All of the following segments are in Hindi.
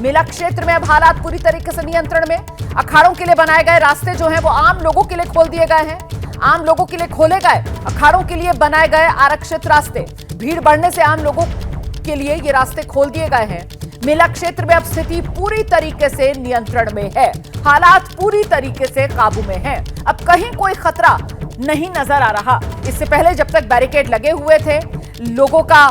मेला क्षेत्र में अब हालात पूरी तरीके से नियंत्रण में। अखाड़ों के लिए बनाए गए रास्ते जो हैं वो आम लोगों के लिए खोल दिए गए हैं। आम लोगों के लिए खोले गए अखाड़ों के लिए बनाए गए आरक्षित रास्ते। भीड़ बढ़ने से आम लोगों के लिए ये रास्ते खोल दिए गए हैं। मेला क्षेत्र में अब स्थिति पूरी तरीके से नियंत्रण में है। हालात पूरी तरीके से काबू में हैं। अब कहीं कोई खतरा नहीं नजर आ रहा। इससे पहले जब तक बैरिकेड लगे हुए थे, लोगों का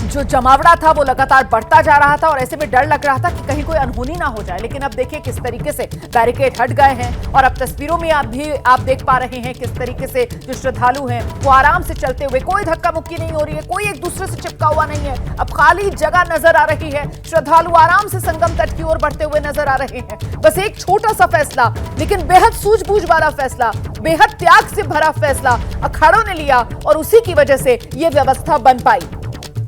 जो जमावड़ा था वो लगातार बढ़ता जा रहा था और ऐसे में डर लग रहा था कि कहीं कोई अनहोनी ना हो जाए। लेकिन अब देखिए किस तरीके से बैरिकेड हट गए हैं और अब तस्वीरों में आप देख पा रहे हैं किस तरीके से जो श्रद्धालु हैं वो आराम से चलते हुए, कोई धक्का मुक्की नहीं हो रही है, कोई एक दूसरे से चिपका हुआ नहीं है। अब खाली जगह नजर आ रही है। श्रद्धालु आराम से संगम तट की ओर बढ़ते हुए नजर आ रहे हैं। बस एक छोटा सा फैसला, लेकिन बेहद सूझबूझ वाला फैसला, बेहद त्याग से भरा फैसला अखाड़ों ने लिया और उसी की वजह से यह व्यवस्था बन पाई।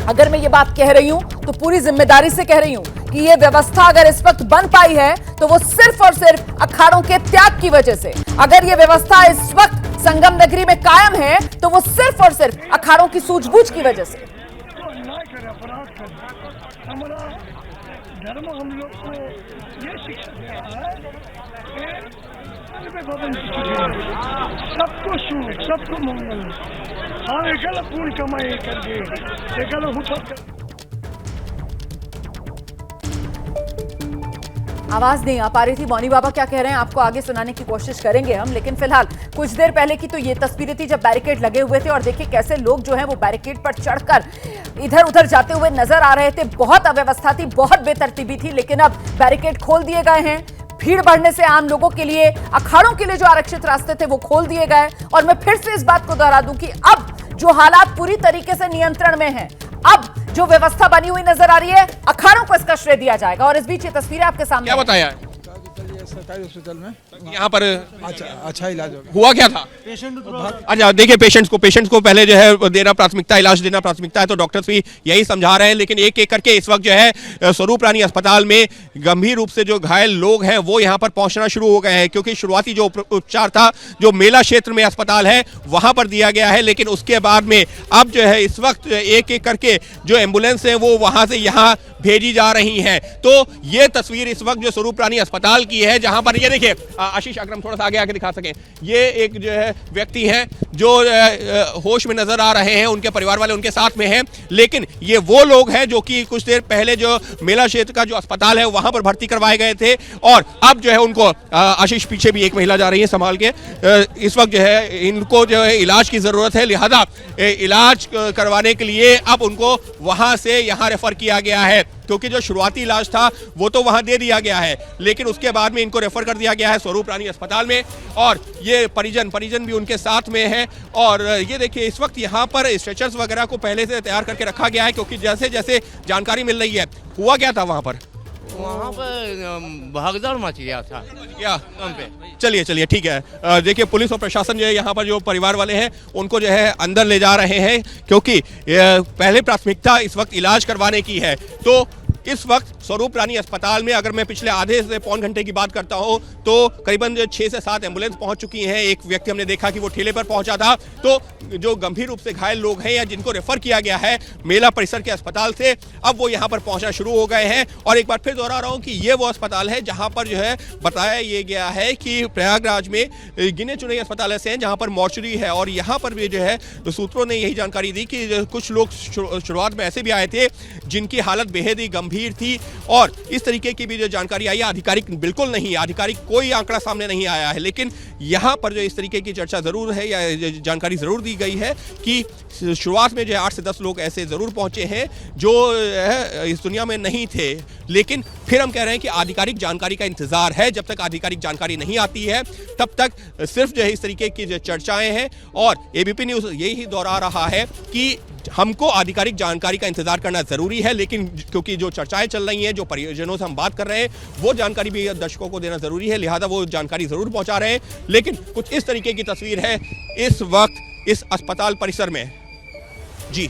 अगर मैं ये बात कह रही हूं तो पूरी जिम्मेदारी से कह रही हूं कि ये व्यवस्था अगर इस वक्त बन पाई है तो वो सिर्फ और सिर्फ अखाड़ों के त्याग की वजह से। अगर ये व्यवस्था इस वक्त संगम नगरी में कायम है तो वो सिर्फ और सिर्फ अखाड़ों की सूझबूझ की वजह से। हमारा धर्म हम लोग को ये शिक्षा दे रहा है सबको सुख, सबको मंगल। हाँ, एकल पूर्ण कमाई करके एकल आवाज नहीं आ पा रही थी। मौनी बाबा क्या कह रहे हैं आपको आगे सुनाने की कोशिश करेंगे हम, लेकिन फिलहाल कुछ देर पहले की तो ये तस्वीरें थी जब बैरिकेड लगे हुए थे और देखिए कैसे लोग जो हैं वो बैरिकेड पर चढ़कर इधर उधर जाते हुए नजर आ रहे थे। बहुत अव्यवस्था थी, बहुत बेतरतीबी थी, लेकिन अब बैरिकेड खोल दिए गए हैं। भीड़ बढ़ने से आम लोगों के लिए, अखाड़ों के लिए जो आरक्षित रास्ते थे वो खोल दिए गए। और मैं फिर से इस बात को दोहरा दूं कि अब जो हालात पूरी तरीके से नियंत्रण में हैं, अब जो व्यवस्था बनी हुई नजर आ रही है, अखाड़ों को इसका श्रेय दिया जाएगा। और इस बीच ये तस्वीरें आपके सामने क्या बताया सरकारी हॉस्पिटल में यहाँ पर अच्छा इलाज हुआ क्या था? अच्छा देखिए, पेशेंट्स को पहले जो है देना प्राथमिकता, इलाज देना प्राथमिकता है, तो डॉक्टर्स भी यही समझा रहे हैं। लेकिन एक एक करके इस वक्त जो है स्वरूप रानी अस्पताल में गंभीर रूप से जो घायल लोग हैं वो यहाँ पर पहुंचना शुरू हो गए हैं, क्योंकि शुरुआती जो उपचार था जो मेला क्षेत्र में अस्पताल है वहां पर दिया गया है। लेकिन उसके बाद में अब जो है इस वक्त एक एक करके जो एम्बुलेंस है वो वहां से यहाँ भेजी जा रही हैं। तो ये तस्वीर इस वक्त जो स्वरूप रानी अस्पताल की है, जहां पर ये देखिए आशीष अग्रम थोड़ा सा आगे आके दिखा सके, ये एक जो है व्यक्ति हैं जो होश में नजर आ रहे हैं, उनके परिवार वाले उनके साथ में हैं। लेकिन ये वो लोग हैं जो कि कुछ देर पहले जो मेला क्षेत्र का जो अस्पताल है वहां पर भर्ती करवाए गए थे और अब जो है उनको आशीष पीछे भी एक महिला जा रही है संभाल के, इस वक्त जो है इनको जो है इलाज की जरूरत है, लिहाजा इलाज करवाने के लिए अब उनको वहां से यहां रेफर किया गया है, क्योंकि जो शुरुआती इलाज था वो तो वहां दे दिया गया है, लेकिन उसके बाद में इनको रेफर कर दिया गया है स्वरूप रानी अस्पताल में। और ये परिजन भी उनके साथ में है। और ये देखिए इस वक्त यहाँ पर स्ट्रेचर्स वगैरह को पहले से तैयार करके रखा गया है, क्योंकि जैसे जैसे जानकारी मिल रही है। हुआ क्या था वहां पर? वहाँ पर भागदौड़ मच गया था क्या पे? चलिए ठीक है। देखिए पुलिस और प्रशासन जो है यहाँ पर जो परिवार वाले हैं उनको जो है अंदर ले जा रहे हैं, क्योंकि पहले प्राथमिकता इस वक्त इलाज करवाने की है। तो इस वक्त स्वरूप रानी अस्पताल में अगर मैं पिछले आधे से पौन घंटे की बात करता हूं तो करीबन 6 से 7 एम्बुलेंस पहुंच चुकी हैं। एक व्यक्ति हमने देखा कि वो ठेले पर पहुंचा था। तो जो गंभीर रूप से घायल लोग हैं या जिनको रेफर किया गया है मेला परिसर के अस्पताल से, अब वो यहां पर पहुंचना शुरू हो गए हैं। और एक बार फिर दोहरा रहा हूं कि ये वो अस्पताल है जहां पर जो है बताया ये गया है कि प्रयागराज में गिने चुने अस्पताल ऐसे हैं जहां पर मॉर्चरी है। और यहाँ पर भी जो है सूत्रों ने यही जानकारी दी कि कुछ लोग शुरुआत में ऐसे भी आए थे जिनकी हालत बेहद ही गंभीर थी। और इस तरीके की भी जो जानकारी आई है, आधिकारिक बिल्कुल नहीं, आधिकारिक कोई आंकड़ा सामने नहीं आया है, लेकिन यहाँ पर जो इस तरीके की चर्चा जरूर है या जानकारी जरूर दी गई है कि शुरुआत में जो 8 से 10 लोग ऐसे जरूर पहुंचे हैं जो इस दुनिया में नहीं थे। लेकिन फिर हम कह रहे हैं कि आधिकारिक जानकारी का इंतजार है। जब तक आधिकारिक जानकारी नहीं आती है तब तक सिर्फ जो है इस तरीके की जो चर्चाएं हैं। और एबीपी न्यूज यही दोहरा रहा है कि हमको आधिकारिक जानकारी का इंतजार करना जरूरी है, लेकिन क्योंकि जो चर्चाएं चल रही हैं, जो परियोजनों से हम बात कर रहे हैं, वो जानकारी भी दर्शकों को देना जरूरी है, लिहाजा वो जानकारी जरूर पहुंचा रहे हैं। लेकिन कुछ इस तरीके की तस्वीर है इस वक्त इस अस्पताल परिसर में। जी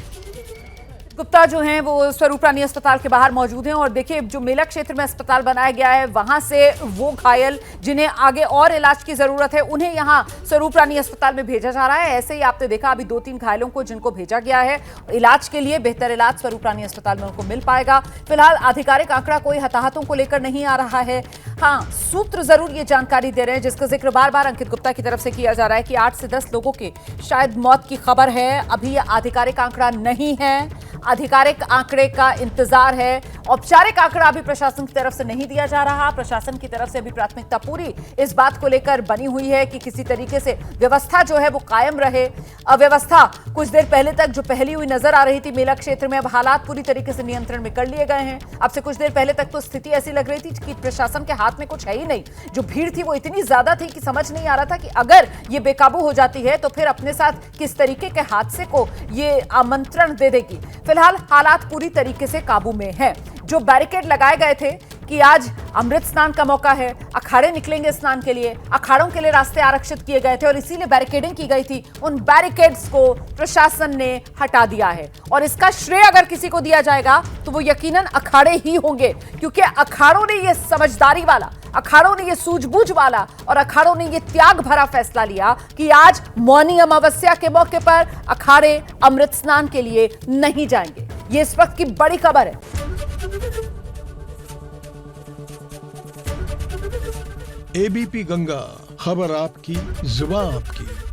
गुप्ता जो हैं वो स्वरूप रानी अस्पताल के बाहर मौजूद हैं और देखिए जो मेला क्षेत्र में अस्पताल बनाया गया है वहां से वो घायल जिन्हें आगे और इलाज की जरूरत है उन्हें यहां स्वरूप रानी अस्पताल में भेजा जा रहा है। ऐसे ही आपने देखा अभी 2-3 घायलों को जिनको भेजा गया है इलाज के लिए, बेहतर इलाज स्वरूप रानी अस्पताल में उनको मिल पाएगा। फिलहाल आधिकारिक आंकड़ा कोई हताहतों को लेकर नहीं आ रहा है। हाँ, सूत्र जरूर ये जानकारी दे रहे हैं जिसका जिक्र बार बार अंकित गुप्ता की तरफ से किया जा रहा है कि 8 से 10 लोगों की शायद मौत की खबर है। अभी ये आधिकारिक आंकड़ा नहीं है, आधिकारिक आंकड़े का इंतजार है। औपचारिक आंकड़ा अभी प्रशासन की तरफ से नहीं दिया जा रहा। प्रशासन की तरफ से अभी प्राथमिकता पूरी इस बात को लेकर बनी हुई है कि किसी तरीके से व्यवस्था जो है वो कायम रहे। अव्यवस्था कुछ देर पहले तक जो पहली हुई नजर आ रही थी मेला क्षेत्र में, अब हालात पूरी तरीके से नियंत्रण में कर लिए गए हैं। अब से कुछ देर पहले तक तो स्थिति ऐसी लग रही थी कि प्रशासन के हाथ में कुछ है ही नहीं। जो भीड़ थी वो इतनी ज्यादा थी कि समझ नहीं आ रहा था कि अगर ये बेकाबू हो जाती है तो फिर अपने साथ किस तरीके के हादसे को ये आमंत्रण दे देगी। फिलहाल हालात पूरी तरीके से काबू में है। जो बैरिकेड लगाए गए थे कि आज अमृत स्नान का मौका है, अखाड़े निकलेंगे स्नान के लिए, अखाड़ों के लिए रास्ते आरक्षित किए गए थे और इसीलिए बैरिकेडिंग की गई थी, उन बैरिकेड्स को प्रशासन ने हटा दिया है। और इसका श्रेय अगर किसी को दिया जाएगा तो वो यकीनन अखाड़े ही होंगे, क्योंकि अखाड़ों ने ये समझदारी वाला, अखाड़ों ने ये सूझबूझ वाला और अखाड़ों ने ये त्याग भरा फैसला लिया कि आज मौनी अमावस्या के मौके पर अखाड़े अमृत स्नान के लिए नहीं जाएंगे। ये इस वक्त की बड़ी खबर है। एबीपी गंगा, खबर आपकी, जुबान आपकी।